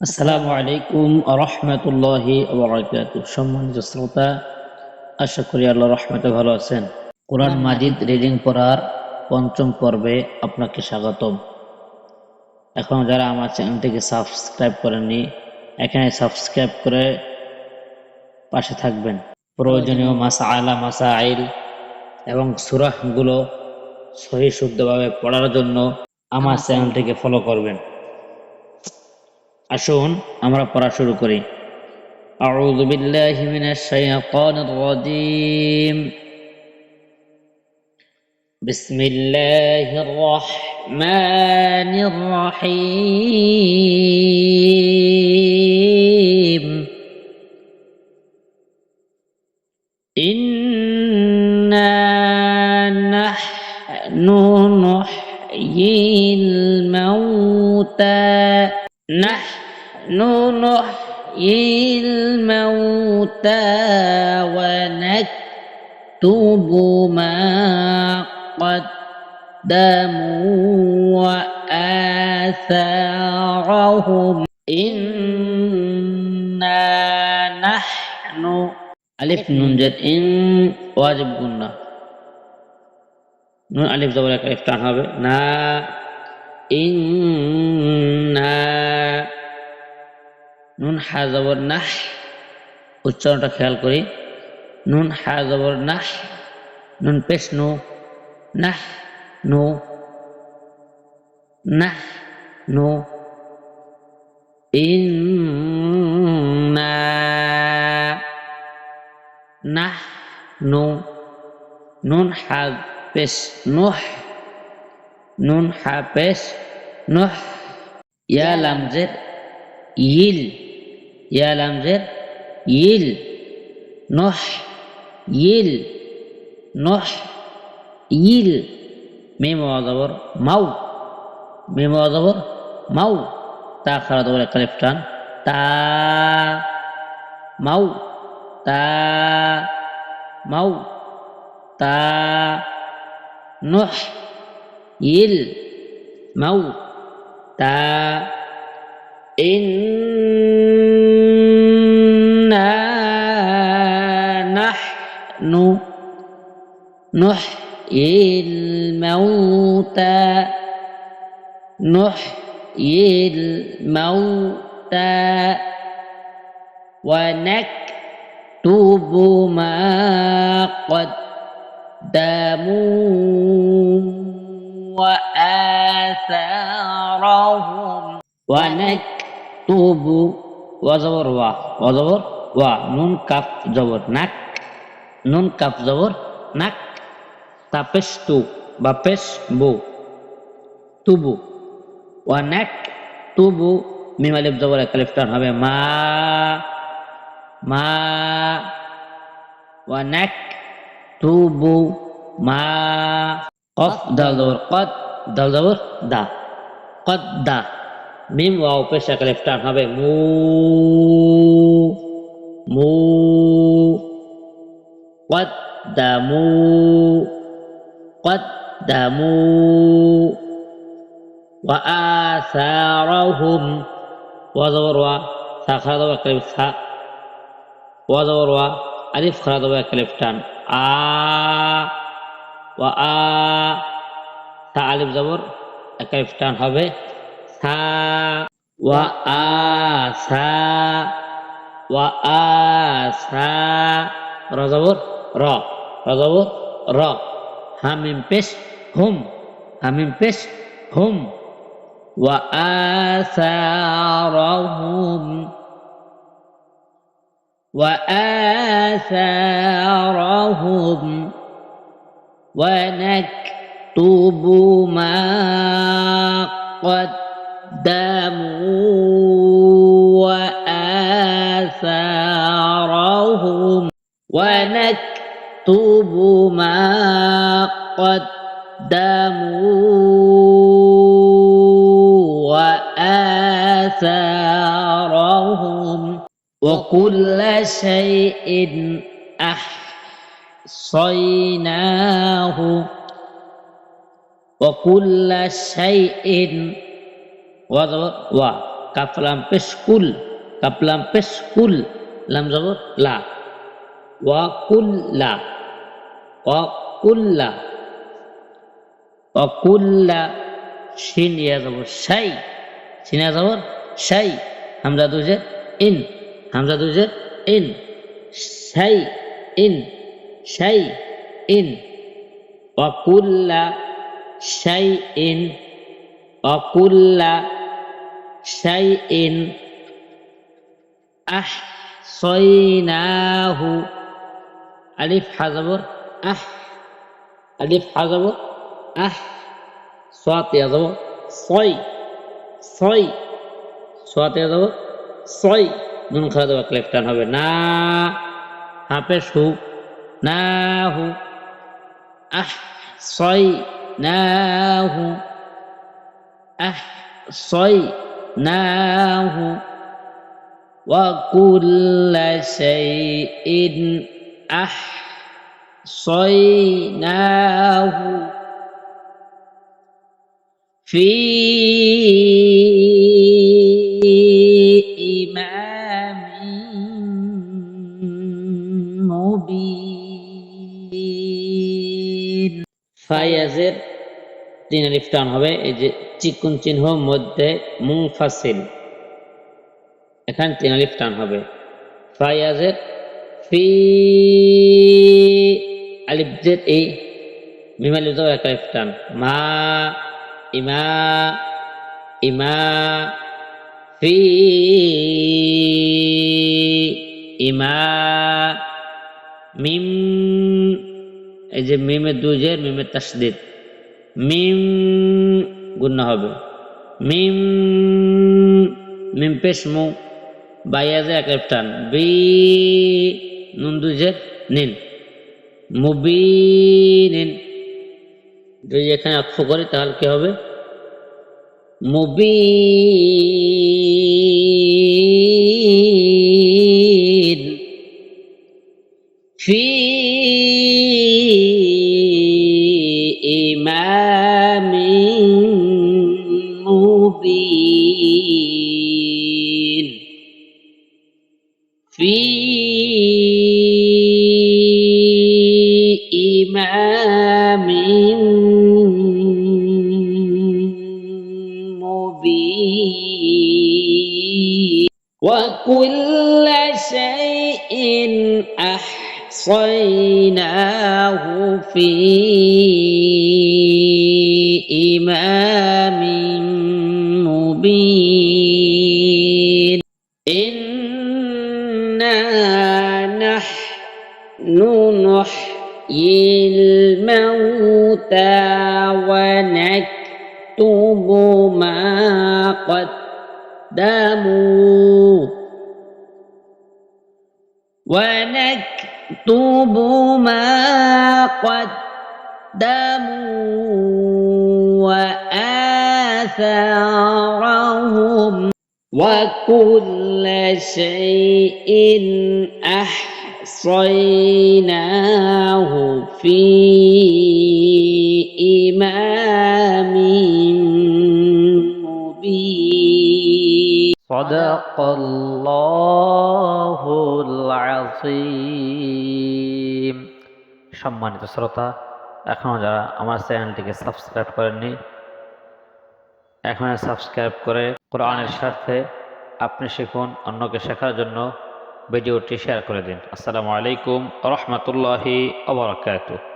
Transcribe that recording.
আসসালামু আলাইকুম রহমতুল্লাহি ওবারাকাতুহু। সম্মানিত শ্রোতা, আশা করি আল্লাহর রহমতে ভালো আছেন। কোরআন মাজিদ রিডিং পড়ার পঞ্চম পর্বে আপনাকে স্বাগতম। এখন যারা আমার চ্যানেলটিকে সাবস্ক্রাইব করেননি, এখানে সাবস্ক্রাইব করে পাশে থাকবেন। প্রয়োজনীয় মাসআলা মাসাইল এবং সূরাহগুলো সহি শুদ্ধভাবে পড়ার জন্য আমার চ্যানেলটিকে ফলো করবেন। আসুন আমরা পড়া শুরু করি। أعوذ بالله من الشيطان الرجيم. بسم الله الرحمن الرحيم. إنا نحن نحيي الموتى نحن نحيي الموتى ونكتب ما قدموا وآثارهم إنا نحن ألف نون جد إن واجب قلنا نون ألف زبر ألف টান হবে না إنا নুন হা জবর নাহ, উচ্চারণটা খেয়াল করি। নুন হা জবর নাহ, নুন পেশ নু, নাহ নু, নাহ নু। ইন্না নাহ নু, নুন হা পেশ নুহ, নুন হা পেশ নুহ। ইয়া লামজের ইল, ইয়া লামজের ইল, নহ ইল, নহ ইল। মিম ওয়াজবর মাউ, মিম ওয়াজবর মাউ। তা খারা জবর এক আলিফ টান তা, মাউ তা, মাউ তা। নহ ইল মাউ তা। إنا نحن نحيي الموتى نحيي الموتى ونكتب ما قدموا وآثارهم ونكتب وزبر وا، وزبر وا، নুন কাফ জবর নাক, নুন কাফ জবর নাক। তাপেশ তু বা পেশ বু, তুবু। ওয়ানাক তুবু, মিম আলিফ জবর এক আলিফ টান হবে মা, মা। ওয়ানাক তুবু মা। কফ দাল জবর কদ, দাল জবর দা, কদ দা। মিম ওয়াও পেশ এক আলিফ টান হবে মু, মু। قدموا قدموا وآثارهم وزور ثا وكلف ثا وزور ألف خرج وكلف تان وآ ثا ألف زبر كلف تان হবে ثا وآثا وآثا رزبر را، رزبر را। হামিম পেশ হুম, হামিম পেশ হুম। وآثارهم وآثارهم ونكتب ما قدموا وآثارهم ونكتب ما قدموا وآثارهم وكل شيء أحصيناه وكل شيء وا কাফলাম পেশ কুল, কাফলাম পেশ কুল, লাম জবর লা, ওয়া কুল্লা, ওয়া কুল্লা, ওয়া কুল্লা, শিন ইয়া জবর শাই, শিন ইয়া জবর শাই, হামজা দুজের ইন, হামজা দুজের ইন, শাই ইন, শাই ইন, ওয়া কুল্লা শাই ইন, ওয়া কুল্লা শাই ইন আহসাইনাহু, আলিফ হা জবর আহ, আলিফ হা জবর আহ, সাদ ইয়া জবর সয়, সয়, সাদ ইয়া জবর সয়, নুন খারা দেওয়া ক্লেফ টান হবে না, হাফে সু, না হু, আহ সয় না হু, আহ সয় না হু, وكل شيء أحصيناه في إمام মুবিন। ফায়াজের তিন আলিফ টান হবে, এই যে চিকুন চিহ্ন মধ্যে মুনফাসিল, এখানে তিন আলিফ টান হবে। ফায়াজের ফি, আলিফ জের এই, মিম আলিফ দাও এক আলিফ টান, মা ইমা, ইমা, ফি ইমা, মিম, এই যে মিমের দুজের, মিমের তাসদীদ, মিম গুণা হবে, মিম, মিম পেশ মু, বাইয়াজে এক আলিফ টান, বি, নুন দুজের নিন, মুবিনিন, যদি এখানে অক্ষ করি তাহলে কি হবে, মুবিন, ফি ইমামিন মুবিন, ফি ইমামিন মুবিন। وكل شيء أحصيناه في إمام مبين إنا نحن نحيي الموتى ونكتب ما قدموا ونكتب ما قدموا وآثارهم وكل شيء أحصيناه في إمام مبين صدق الله العظيم। সম্মানিত শ্রোতা, এখনো যারা আমার চ্যানেলটিকে সাবস্ক্রাইব করেননি, এখন সাবস্ক্রাইব করে কোরআনের স্বার্থে আপনি শিখুন, অন্যকে শেখার জন্য ভিডিওটি শেয়ার করে দিন। আসসালামু আলাইকুম ওয়া রাহমাতুল্লাহি ওয়া বারাকাতুহু।